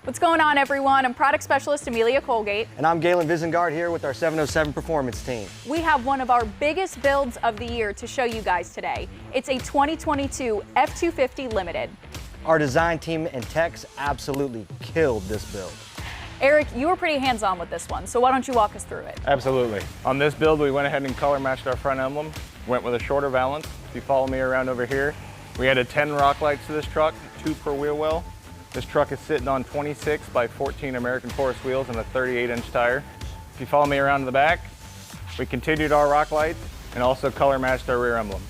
What's going on, everyone? I'm product specialist Amelia Colgate. And I'm Galen Visengard here with our 707 performance team. We have one of our biggest builds of the year to show you guys today. It's a 2022 F-250 Limited. Our design team and techs absolutely killed this build. Eric, you were pretty hands-on with this one, so why don't you walk us through it? Absolutely. On this build, we went ahead and color matched our front emblem, went with a shorter valance. If you follow me around over here, we added 10 rock lights to this truck, 2 per wheel well. This truck is sitting on 26 by 14 American Forest wheels and a 38-inch tire. If you follow me around to the back, we continued our rock lights and also color matched our rear emblem.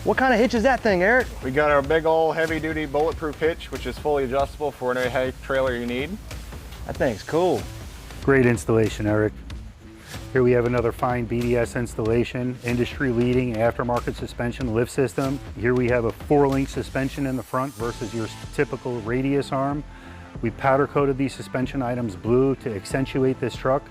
What kind of hitch is that thing, Eric? We got our big old heavy-duty bulletproof hitch, which is fully adjustable for any height trailer you need. That thing's cool. Great installation, Eric. Here we have another fine BDS installation, industry-leading aftermarket suspension lift system. Here we have a 4-link suspension in the front versus your typical radius arm. We powder-coated these suspension items blue to accentuate this truck.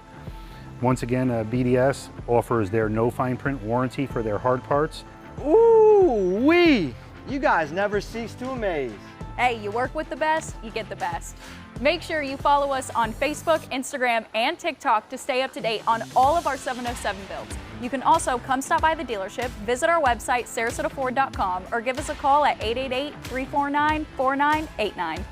Once again, BDS offers their no fine print warranty for their hard parts. Ooh-wee! You guys never cease to amaze. Hey, you work with the best, you get the best. Make sure you follow us on Facebook, Instagram, and TikTok to stay up to date on all of our 707 builds. You can also come stop by the dealership, visit our website, sarasotaford.com, or give us a call at 888-349-4989.